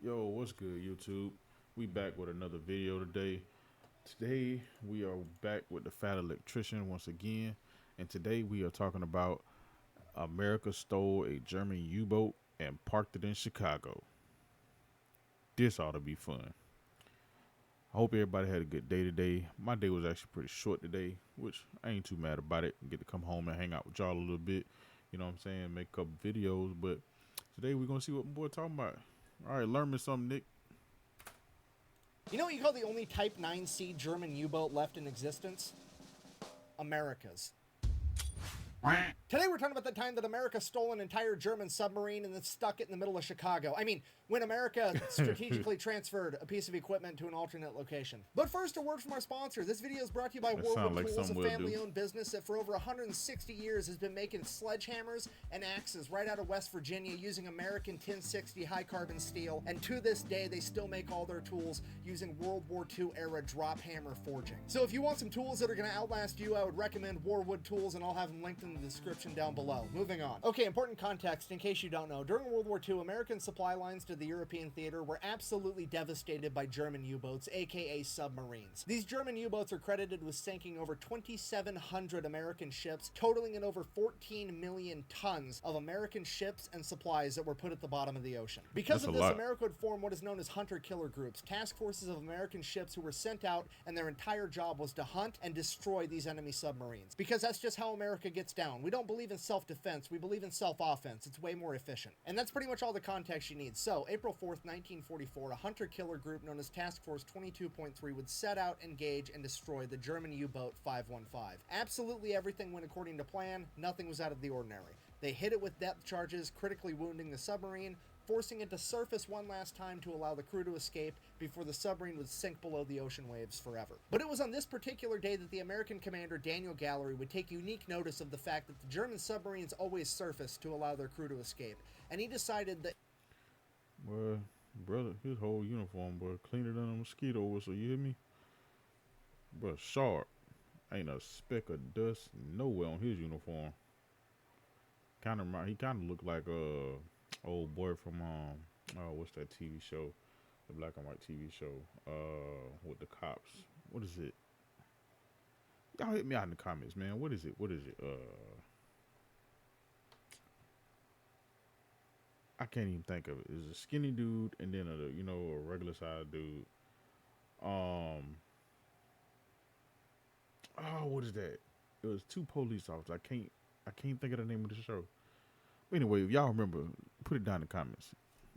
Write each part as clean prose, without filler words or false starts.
Yo, what's good, YouTube? We back with another video today. Today we are back with the fat electrician once again, and today we are talking about America stole a German U-boat and parked it in Chicago. This ought to be fun. I hope everybody had a good day today. My day was actually pretty short today, which I ain't too mad about it. Get to come home and hang out with y'all a little bit. You know what I'm saying? Make a couple videos, but today we're gonna see what my boy talking about. All right, learn me something, Nick. You know what you call the only Type 9C German U-boat left in existence? America's. Today we're talking about the time that America stole an entire German submarine and then stuck it in the middle of Chicago. I mean, when America strategically transferred a piece of equipment to an alternate location. But first, a word from our sponsor. This video is brought to you by Warwood Tools, a family-owned business that for over 160 years has been making sledgehammers and axes right out of West Virginia using American 1060 high-carbon steel. And to this day, they still make all their tools using World War II era drop hammer forging. So if you want some tools that are going to outlast you, I would recommend Warwood Tools, and I'll have them linked in the description down below. Moving on. Okay, important context in case you don't know. During World War II, American supply lines to the European theater were absolutely devastated by German U-boats, aka submarines. These German U-boats are credited with sinking over 2,700 American ships, totaling in over 14 million tons of American ships and supplies that were put at the bottom of the ocean. Because of this, America would form what is known as hunter-killer groups, task forces of American ships who were sent out, and their entire job was to hunt and destroy these enemy submarines. Because that's just how America gets down. We don't believe in self-defense, we believe in self-offense. It's way more efficient. And that's pretty much all the context you need. So, April 4th, 1944, a hunter-killer group known as Task Force 22.3 would set out, engage, and destroy the German U-boat 515. Absolutely everything went according to plan, nothing was out of the ordinary. They hit it with depth charges, critically wounding the submarine, forcing it to surface one last time to allow the crew to escape before the submarine would sink below the ocean waves forever. But it was on this particular day that the American commander Daniel Gallery would take unique notice of the fact that the German submarines always surfaced to allow their crew to escape, and he decided that... Well, brother, his whole uniform, boy, cleaner than a mosquito whistle, you hear me? Bro, sharp. Ain't a speck of dust nowhere on his uniform. He kind of looked like old boy from what's that TV show, the black and white TV show with the cops. What is it? Y'all hit me out in the comments, man. What is it? I can't even think of it. It's a skinny dude and then a regular sized dude. Oh, what is that? It was two police officers. I can't think of the name of the show. But anyway, if y'all remember, put it down in the comments.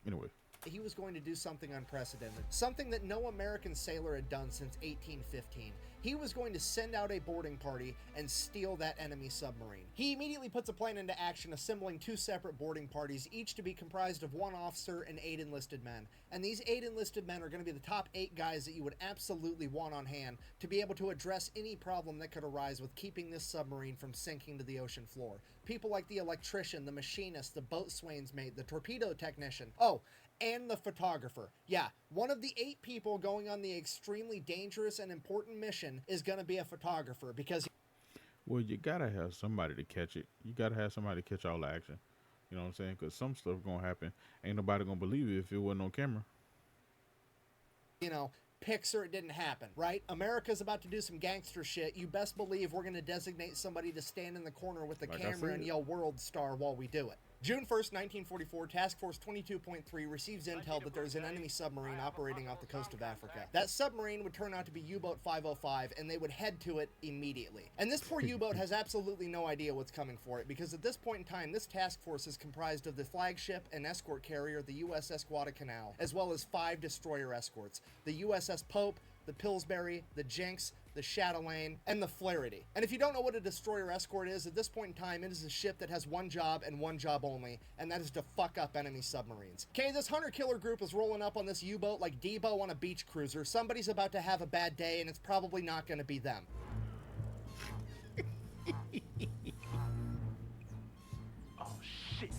Anyway. He was going to do something unprecedented, something that no American sailor had done since 1815. He was going to send out a boarding party and steal that enemy submarine. He immediately puts a plan into action, assembling two separate boarding parties, each to be comprised of one officer and 8 enlisted men. And these 8 enlisted men are going to be the top 8 guys that you would absolutely want on hand to be able to address any problem that could arise with keeping this submarine from sinking to the ocean floor. People like the electrician, the machinist, the boatswain's mate, the torpedo technician. Oh, and the photographer. Yeah, one of the 8 people going on the extremely dangerous and important mission is going to be a photographer because... Well, you gotta have somebody to catch it. You gotta have somebody to catch all the action. You know what I'm saying? Because some stuff gonna happen. Ain't nobody gonna believe it if it wasn't on camera. You know, Pixar, it didn't happen, right? America's about to do some gangster shit. You best believe we're going to designate somebody to stand in the corner with the camera and yell "World Star" while we do it. June 1st, 1944, Task Force 22.3 receives intel that there's an enemy submarine operating off the coast of Africa. That submarine would turn out to be U-boat 505, and they would head to it immediately. And this poor U-boat has absolutely no idea what's coming for it, because at this point in time, this task force is comprised of the flagship and escort carrier, the USS Guadalcanal, as well as 5 destroyer escorts, the USS Pope, the Pillsbury, the Jinx, the Chatelaine, and the Flaherty. And if you don't know what a destroyer escort is, at this point in time, it is a ship that has one job and one job only, and that is to fuck up enemy submarines. Okay, this hunter-killer group is rolling up on this U-boat like Debo on a beach cruiser. Somebody's about to have a bad day, and it's probably not going to be them. Oh, shit.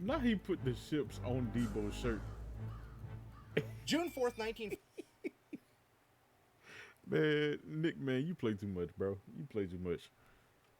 Now he put the ships on Debo's shirt. June 4th, 19... Man, Nick, man, you play too much, bro. You play too much.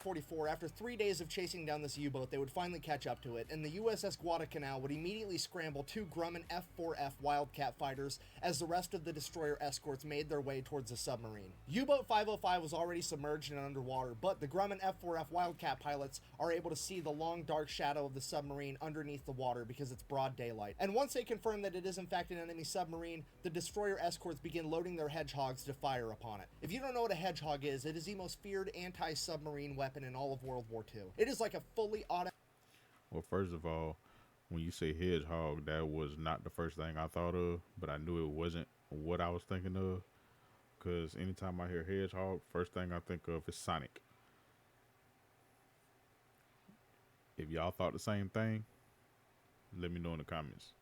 1944, after 3 days of chasing down this U-boat, they would finally catch up to it, and the USS Guadalcanal would immediately scramble 2 Grumman F-4F Wildcat fighters as the rest of the destroyer escorts made their way towards the submarine. U-boat 505 was already submerged and underwater, but the Grumman F-4F Wildcat pilots are able to see the long dark shadow of the submarine underneath the water because it's broad daylight. And once they confirm that it is in fact an enemy submarine, the destroyer escorts begin loading their hedgehogs to fire upon it. If you don't know what a hedgehog is, it is the most feared anti-submarine weapon in all of World War II. It is like a fully automatic. Well, first of all, when you say hedgehog, that was not the first thing I thought of, but I knew it wasn't what I was thinking of. Because anytime I hear hedgehog, first thing I think of is Sonic. If y'all thought the same thing, let me know in the comments.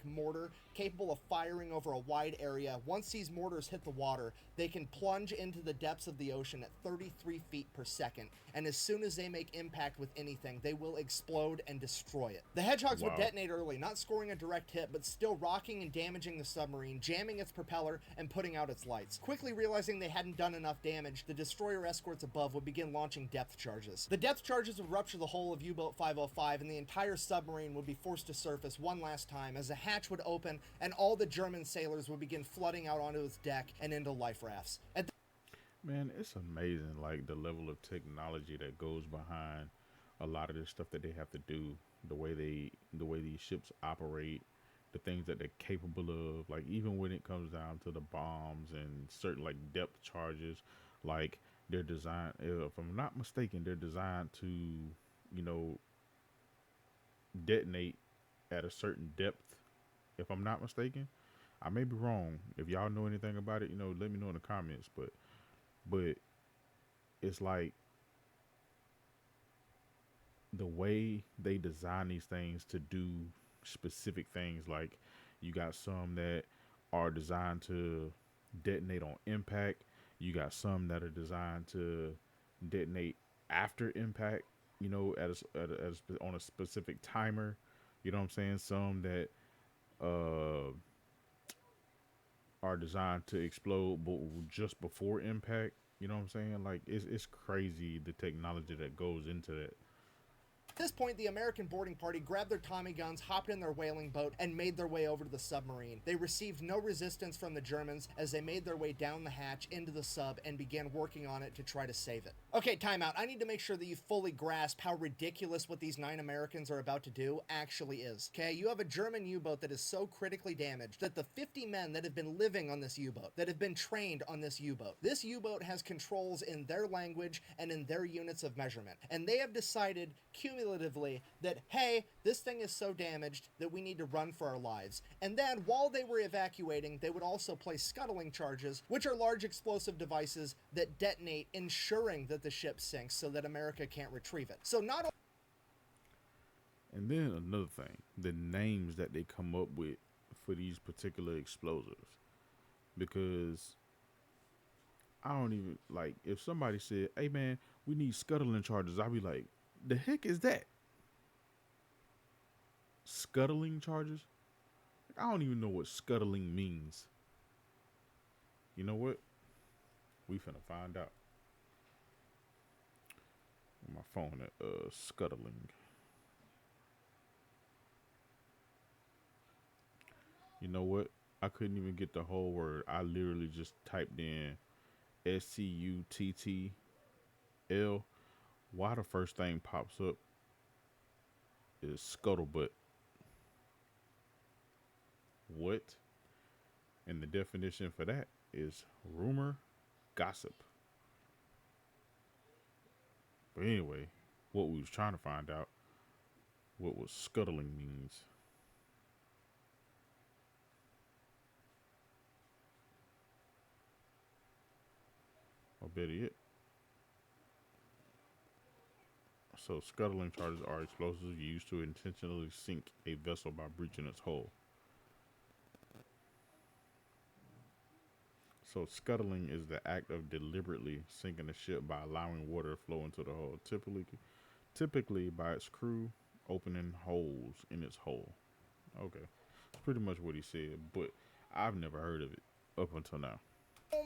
Mortar capable of firing over a wide area. Once these mortars hit the water, they can plunge into the depths of the ocean at 33 feet per second, and as soon as they make impact with anything, they will explode and destroy it. The hedgehogs would detonate early, not scoring a direct hit, but still rocking and damaging the submarine, jamming its propeller and putting out its lights. Quickly realizing they hadn't done enough damage, the destroyer escorts above would begin launching depth charges. The depth charges would rupture the hull of U-boat 505, and the entire submarine would be forced to surface one last time as a hatch would open and all the German sailors would begin flooding out onto its deck and into life rafts. Man, it's amazing, like the level of technology that goes behind a lot of this stuff that they have to do, the way these ships operate, the things that they're capable of. Like even when it comes down to the bombs and certain like depth charges, like they're designed. If I'm not mistaken, they're designed to, you know, detonate at a certain depth. If I'm not mistaken, I may be wrong. If y'all know anything about it, you know, let me know in the comments. But it's like the way they design these things to do specific things. Like you got some that are designed to detonate on impact. You got some that are designed to detonate after impact. You know, on a specific timer. You know what I'm saying? Some that uh, are designed to explode just before impact. You know what I'm saying? Like it's crazy the technology that goes into that. At this point, the American boarding party grabbed their Tommy guns, hopped in their whaling boat, and made their way over to the submarine. They received no resistance from the Germans as they made their way down the hatch into the sub and began working on it to try to save it. Okay, timeout. I need to make sure that you fully grasp how ridiculous what these 9 Americans are about to do actually is. Okay, you have a German U-boat that is so critically damaged that the 50 men that have been living on this U-boat, that have been trained on this U-boat has controls in their language and in their units of measurement. And they have decided cumulatively that, hey, this thing is so damaged that we need to run for our lives. And then, while they were evacuating, they would also place scuttling charges, which are large explosive devices that detonate, ensuring that the ship sinks so that America can't retrieve it. So not. And then another thing, the names that they come up with for these particular explosives. Because I don't even, like, if somebody said, hey man, we need scuttling charges, I'd be like, the heck is that? Scuttling charges? I don't even know what scuttling means. You know what? We finna find out. My phone at scuttling. You know what? I couldn't even get the whole word. I literally just typed in SCUTTL. Why the first thing pops up is scuttlebutt. What? And the definition for that is rumor, gossip. But anyway, what we was trying to find out, what was scuttling means. Or better yet. So scuttling charges are explosives used to intentionally sink a vessel by breaching its hull. So scuttling is the act of deliberately sinking a ship by allowing water to flow into the hull, typically by its crew opening holes in its hull. Okay, that's pretty much what he said, but I've never heard of it up until now.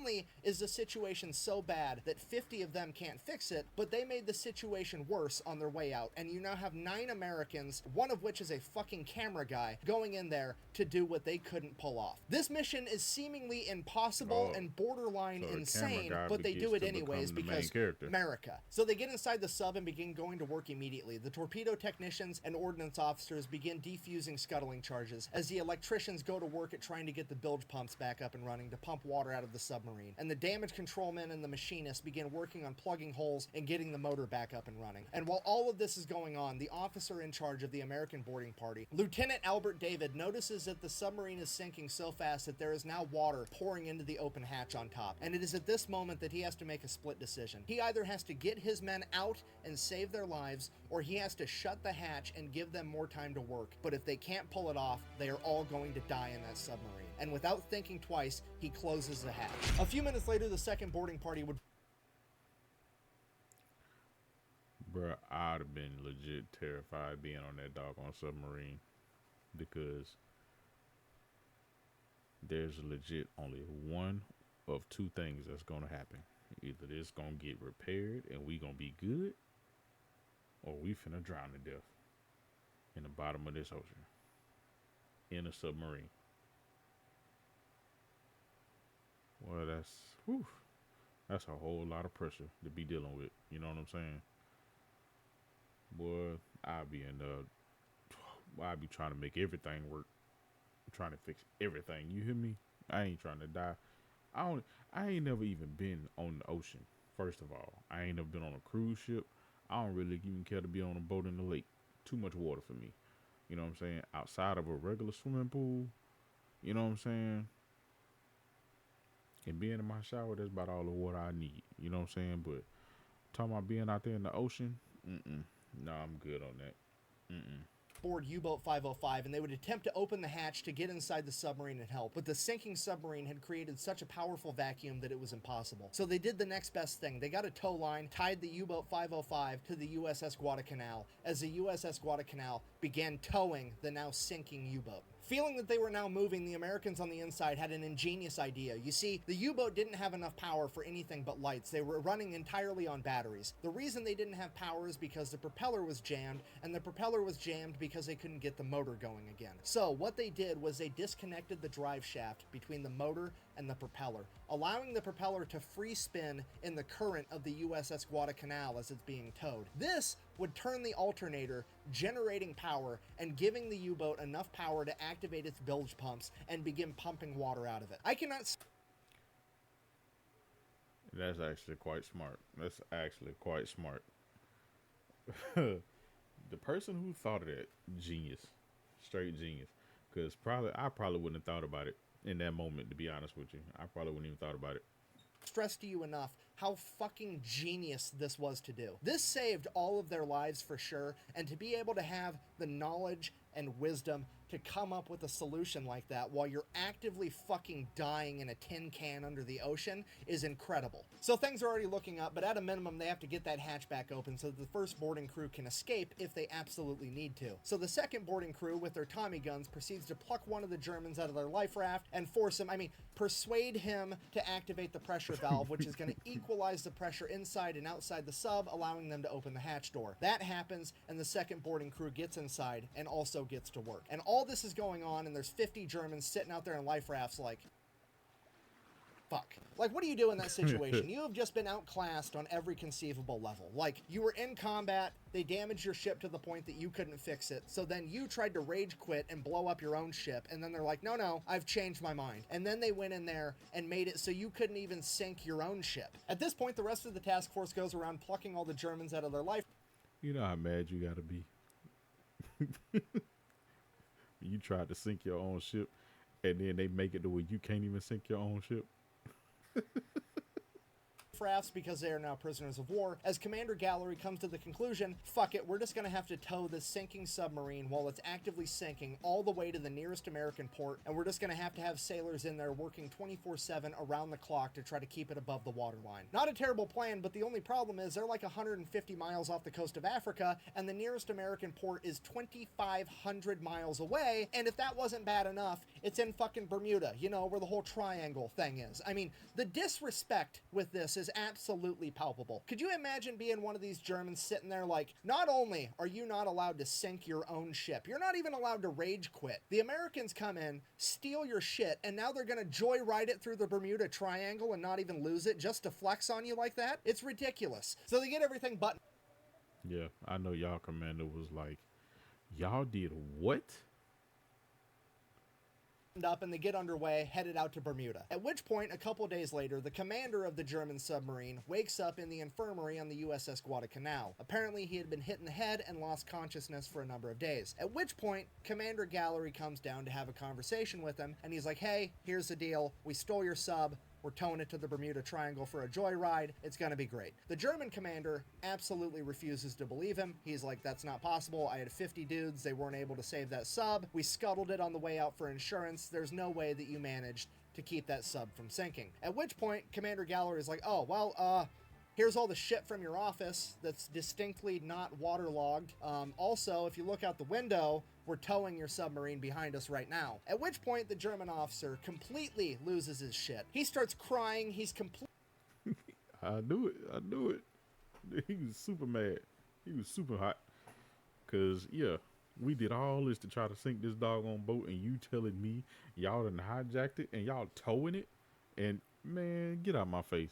only is the situation so bad that 50 of them can't fix it, but they made the situation worse on their way out, and you now have 9 Americans, one of which is a fucking camera guy, going in there to do what they couldn't pull off. This mission is seemingly impossible and borderline so the insane, camera guy but they do it to anyways become the main because character. America. So they get inside the sub and begin going to work immediately. The torpedo technicians and ordnance officers begin defusing scuttling charges as the electricians go to work at trying to get the bilge pumps back up and running to pump water out of the submarine. And the damage control men and the machinists begin working on plugging holes and getting the motor back up and running. And while all of this is going on, the officer in charge of the American boarding party, Lieutenant Albert David, notices that the submarine is sinking so fast that there is now water pouring into the open hatch on top. And it is at this moment that he has to make a split decision. He either has to get his men out and save their lives, or he has to shut the hatch and give them more time to work. But if they can't pull it off, they are all going to die in that submarine. And without thinking twice, he closes the hatch. A few minutes later, the second boarding party would... Bruh, I'd have been legit terrified being on that doggone submarine because there's legit only one of two things that's gonna happen. Either this gonna get repaired and we gonna be good, or we finna drown to death in the bottom of this ocean in a submarine. Well, that's a whole lot of pressure to be dealing with. You know what I'm saying? Boy, I'd be trying to make everything work, trying to fix everything. You hear me? I ain't trying to die. I ain't never even been on the ocean. First of all, I ain't never been on a cruise ship. I don't really even care to be on a boat in the lake. Too much water for me. You know what I'm saying? Outside of a regular swimming pool, you know what I'm saying? And being in my shower, that's about all the water I need. You know what I'm saying? But talking about being out there in the ocean, no, I'm good on that. board U-boat 505, and they would attempt to open the hatch to get inside the submarine and help, but the sinking submarine had created such a powerful vacuum that it was impossible. So they did the next best thing. They got a tow line, tied the U-boat 505 to the USS Guadalcanal, as the USS Guadalcanal began towing the now sinking U-boat. Feeling that they were now moving, the Americans on the inside had an ingenious idea. You see, the U-boat didn't have enough power for anything but lights. They were running entirely on batteries. The reason they didn't have power is because the propeller was jammed, and the propeller was jammed because they couldn't get the motor going again. So what they did was they disconnected the drive shaft between the motor and the propeller, allowing the propeller to free spin in the current of the USS Guadalcanal as it's being towed. This would turn the alternator, generating power and giving the U-boat enough power to activate its bilge pumps and begin pumping water out of it. I cannot... That's actually quite smart. The person who thought of that, genius. Straight genius. Because I probably wouldn't have thought about it in that moment, to be honest with you. I probably wouldn't even thought about it. Stress to you enough how fucking genius this was to do. This saved all of their lives for sure, and to be able to have the knowledge and wisdom to come up with a solution like that while you're actively fucking dying in a tin can under the ocean is incredible. So things are already looking up, but at a minimum they have to get that hatch back open so that the first boarding crew can escape if they absolutely need to. So the second boarding crew with their Tommy guns proceeds to pluck one of the Germans out of their life raft and persuade him to activate the pressure valve, which is going to equalize the pressure inside and outside the sub, allowing them to open the hatch door. That happens, and the second boarding crew gets inside and also gets to work. And all this is going on, and there's 50 Germans sitting out there in life rafts like, fuck. Like, what do you do in that situation? You have just been outclassed on every conceivable level. Like, you were in combat, they damaged your ship to the point that you couldn't fix it, so then you tried to rage quit and blow up your own ship, and then they're like, no, I've changed my mind. And then they went in there and made it so you couldn't even sink your own ship. At this point, the rest of the task force goes around plucking all the Germans out of their life. You know how mad you gotta be. You tried to sink your own ship, and then they make it to where you can't even sink your own ship. Rafts because they are now prisoners of war, as Commander Gallery comes to the conclusion, fuck it, we're just going to have to tow this sinking submarine while it's actively sinking all the way to the nearest American port, and we're just going to have sailors in there working 24/7 around the clock to try to keep it above the waterline. Not a terrible plan, but the only problem is they're like 150 miles off the coast of Africa, and the nearest American port is 2,500 miles away, and if that wasn't bad enough, It's in fucking Bermuda, you know, where the whole triangle thing is. I mean, the disrespect with this is absolutely palpable. Could you imagine being one of these Germans sitting there like, not only are you not allowed to sink your own ship, you're not even allowed to rage quit. The Americans come in, steal your shit, and now they're gonna joyride it through the Bermuda Triangle and not even lose it just to flex on you like that? It's ridiculous. So they get everything buttoned Yeah, I know y'all commander was like, y'all did what? up and they get underway, headed out to Bermuda. At which point, a couple days later, the commander of the German submarine wakes up in the infirmary on the USS Guadalcanal. Apparently, he had been hit in the head and lost consciousness for a number of days. At which point, Commander Gallery comes down to have a conversation with him, and he's like, hey, here's the deal. We stole your sub. We're towing it to the Bermuda Triangle for a joyride. It's gonna be great. The German commander absolutely refuses to believe him. He's like, that's not possible. I had 50 dudes. They weren't able to save that sub. We scuttled it on the way out for insurance. There's no way that you managed to keep that sub from sinking. At which point, Commander Gallery is like, oh, well, here's all the shit from your office that's distinctly not waterlogged. Also, if you look out the window, we're towing your submarine behind us right now. At which point, the German officer completely loses his shit. He starts crying. He's completely I knew it. I knew it. He was super mad. He was super hot. Cause yeah, we did all this to try to sink this doggone boat, and you telling me y'all done hijacked it and y'all towing it, and man, get out my face.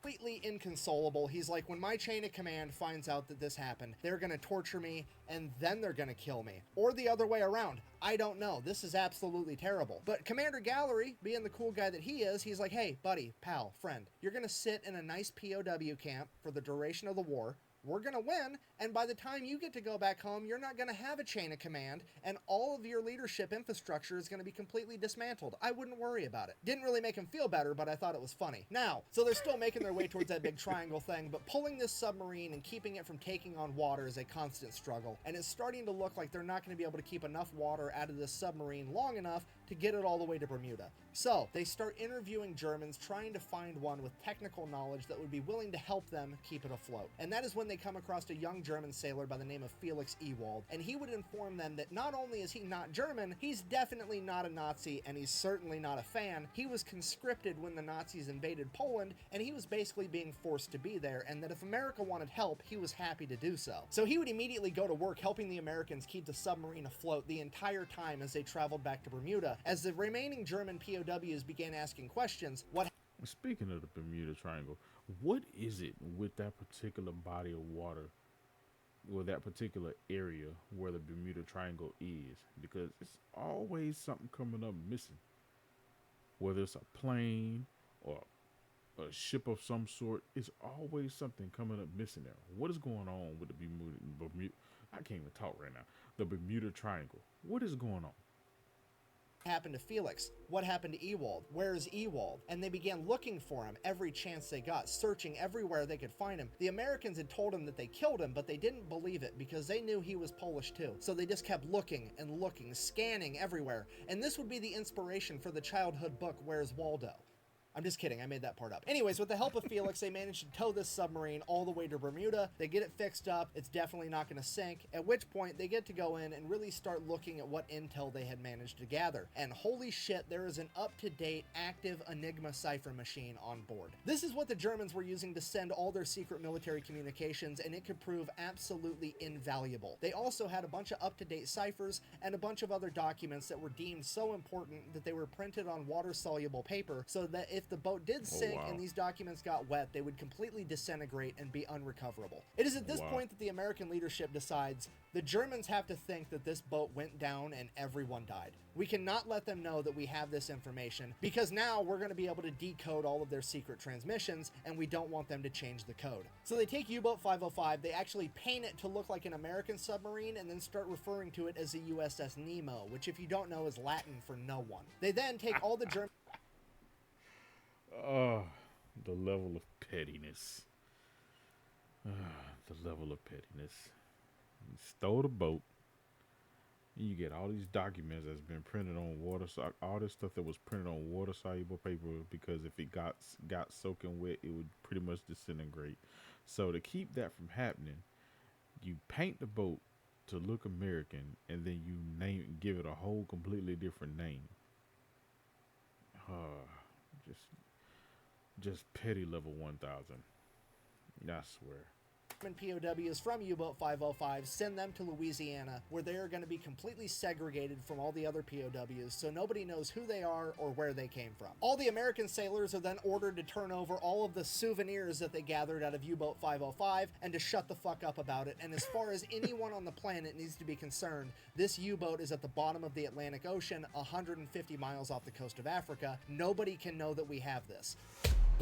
completely inconsolable. He's like, when my chain of command finds out that this happened, they're going to torture me and then they're going to kill me. Or the other way around. I don't know. This is absolutely terrible. But Commander Gallery, being the cool guy that he is, he's like, hey, buddy, pal, friend, you're going to sit in a nice POW camp for the duration of the war. We're going to win, and by the time you get to go back home, you're not going to have a chain of command, and all of your leadership infrastructure is going to be completely dismantled. I wouldn't worry about it. Didn't really make him feel better, but I thought it was funny. Now, so they're still making their way towards that big triangle thing, but pulling this submarine and keeping it from taking on water is a constant struggle, and it's starting to look like they're not going to be able to keep enough water out of this submarine long enough to get it all the way to Bermuda. So, they start interviewing Germans, trying to find one with technical knowledge that would be willing to help them keep it afloat. And that is when they come across a young German sailor by the name of Felix Ewald, and he would inform them that not only is he not German, he's definitely not a Nazi, and he's certainly not a fan. He was conscripted when the Nazis invaded Poland, and he was basically being forced to be there, and that if America wanted help, he was happy to do so. So he would immediately go to work helping the Americans keep the submarine afloat the entire time as they traveled back to Bermuda. As the remaining German POWs began asking questions, what Speaking of the Bermuda Triangle, what is it with that particular body of water, or that particular area where the Bermuda Triangle is? Because it's always something coming up missing. Whether it's a plane or a ship of some sort, it's always something coming up missing there. What is going on with the Bermuda? I can't even talk right now. The Bermuda Triangle. What is going on? happened to Felix? What happened to Ewald? Where is Ewald? And they began looking for him every chance they got, searching everywhere they could find him. The Americans had told him that they killed him, but they didn't believe it because they knew he was Polish too. So they just kept looking and looking, scanning everywhere. And this would be the inspiration for the childhood book, Where's Waldo? I'm just kidding, I made that part up. Anyways, with the help of Felix, they managed to tow this submarine all the way to Bermuda. They get it fixed up. It's definitely not going to sink, at which point they get to go in and really start looking at what intel they had managed to gather. And holy shit, there is an up-to-date active Enigma cipher machine on board. This is what the Germans were using to send all their secret military communications, and it could prove absolutely invaluable. They also had a bunch of up-to-date ciphers and a bunch of other documents that were deemed so important that they were printed on water-soluble paper so that if the boat did sink and these documents got wet, they would completely disintegrate and be unrecoverable. It is at this point that the American leadership decides the Germans have to think that this boat went down and everyone died. We cannot let them know that we have this information because now we're going to be able to decode all of their secret transmissions and we don't want them to change the code. So they take U-Boat 505, they actually paint it to look like an American submarine and then start referring to it as the USS Nemo, which if you don't know is Latin for no one. They then take all the German Oh, the level of pettiness. The level of pettiness. You stole the boat. And you get all these documents that's been printed on water, all this stuff that was printed on water soluble paper because if it got soaking wet, it would pretty much disintegrate. So to keep that from happening, you paint the boat to look American, and then you give it a whole completely different name. Uh, just just petty level 1000. I swear. POWs from U-Boat 505, send them to Louisiana, where they are going to be completely segregated from all the other POWs, so nobody knows who they are or where they came from. All the American sailors are then ordered to turn over all of the souvenirs that they gathered out of U-Boat 505 and to shut the fuck up about it. And as far as anyone on the planet needs to be concerned, this U-boat is at the bottom of the Atlantic Ocean, 150 miles off the coast of Africa. Nobody can know that we have this.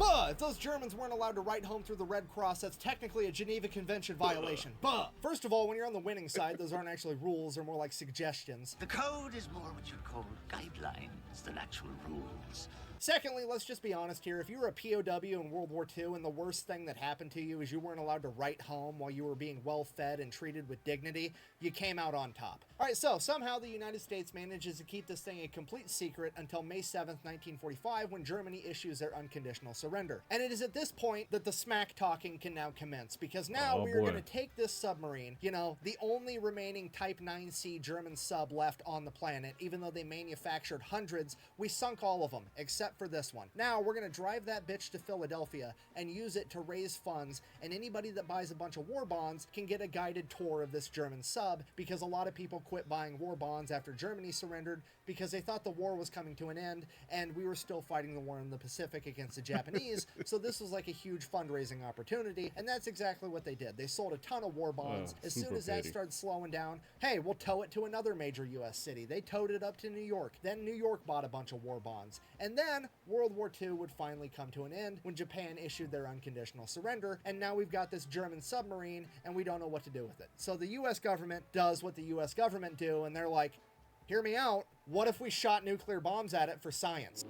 Buh! If those Germans weren't allowed to write home through the Red Cross, that's technically a Geneva Convention violation. Buh! First of all, when you're on the winning side, those aren't actually rules, they're more like suggestions. The code is more what you'd call guidelines than actual rules. Secondly, let's just be honest here. If you were a POW in World War II and the worst thing that happened to you is you weren't allowed to write home while you were being well fed and treated with dignity, you came out on top. Alright, so somehow the United States manages to keep this thing a complete secret until May 7th, 1945, when Germany issues their unconditional surrender. And it is at this point that the smack talking can now commence, because now we are going to take this submarine, you know, the only remaining Type 9C German sub left on the planet, even though they manufactured hundreds, we sunk all of them, except for this one. Now we're going to drive that bitch to Philadelphia and use it to raise funds, and anybody that buys a bunch of war bonds can get a guided tour of this German sub, because a lot of people quit buying war bonds after Germany surrendered because they thought the war was coming to an end and we were still fighting the war in the Pacific against the Japanese. So this was like a huge fundraising opportunity, and that's exactly what they did. They sold a ton of war bonds. As soon as that started slowing down, hey, we'll tow it to another major US city. They towed it up to New York. Then New York bought a bunch of war bonds. And then World War II would finally come to an end when Japan issued their unconditional surrender, and now we've got this German submarine and we don't know what to do with it. So the US government does what the US government do, and they're like, hear me out, what if we shot nuclear bombs at it for science?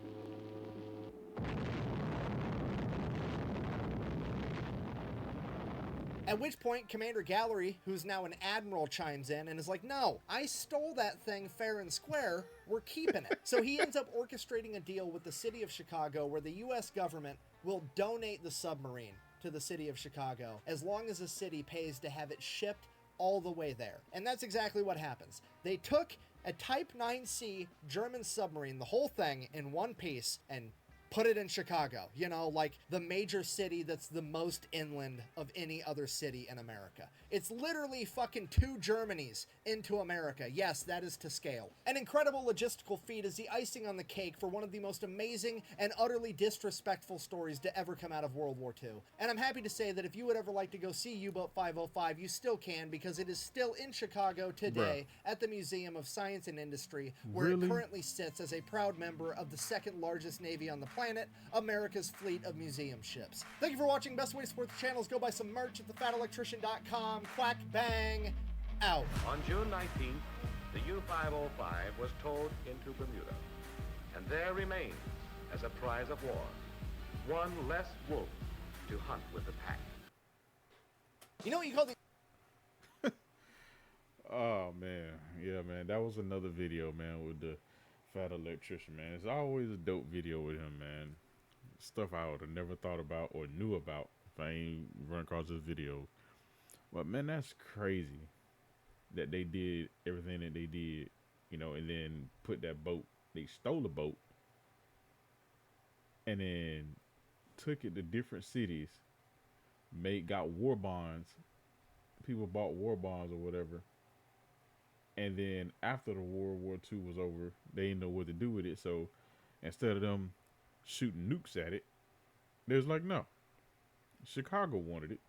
At which point, Commander Gallery, who's now an admiral, chimes in and is like, no, I stole that thing fair and square, we're keeping it. So he ends up orchestrating a deal with the city of Chicago where the US government will donate the submarine to the city of Chicago as long as the city pays to have it shipped all the way there. And that's exactly what happens. They took a Type 9C German submarine, the whole thing, in one piece, and put it in Chicago, you know, like the major city that's the most inland of any other city in America. It's literally fucking 2 Germanys into America. Yes, that is to scale. An incredible logistical feat is the icing on the cake for one of the most amazing and utterly disrespectful stories to ever come out of World War II. And I'm happy to say that if you would ever like to go see U-Boat 505, you still can, because it is still in Chicago today at the Museum of Science and Industry, where it currently sits as a proud member of the second largest navy on the planet, America's fleet of museum ships. Thank you for watching. Best way to support the channel is go buy some merch at thefatelectrician.com. Quack bang out. On June 19th, the U-505 was towed into Bermuda, and there remains as a prize of war, one less wolf to hunt with the pack. You know what you call the... Oh man, yeah man, that was another video, man, with the Fat Electrician, man. It's always a dope video with him, man. Stuff I would have never thought about or knew about if I ain't run across this video. But man, that's crazy that they did everything that they did, you know, and then put that boat, they stole the boat and then took it to different cities, got war bonds. People bought war bonds or whatever. And then after the World War II was over, they didn't know what to do with it. So instead of them shooting nukes at it, they was like, no, Chicago wanted it,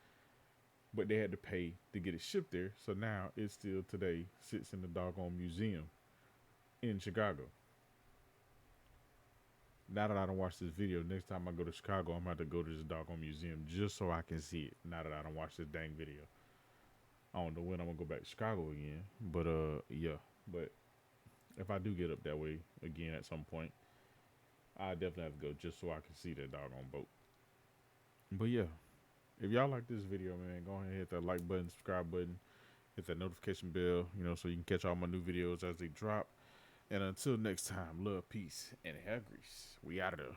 but they had to pay to get it shipped there. So now it still today sits in the doggone museum in Chicago. Now that I don't watch this video, next time I go to Chicago, I'm about to go to this doggone museum just so I can see it. Now that I don't watch this dang video. I don't know when I'm gonna go back to Chicago again, but yeah. But if I do get up that way again at some point, I definitely have to go just so I can see that doggone boat. But yeah, if y'all like this video, man, go ahead and hit that like button, subscribe button, hit that notification bell, you know, so you can catch all my new videos as they drop. And until next time, love, peace, and hair grease. We out of there.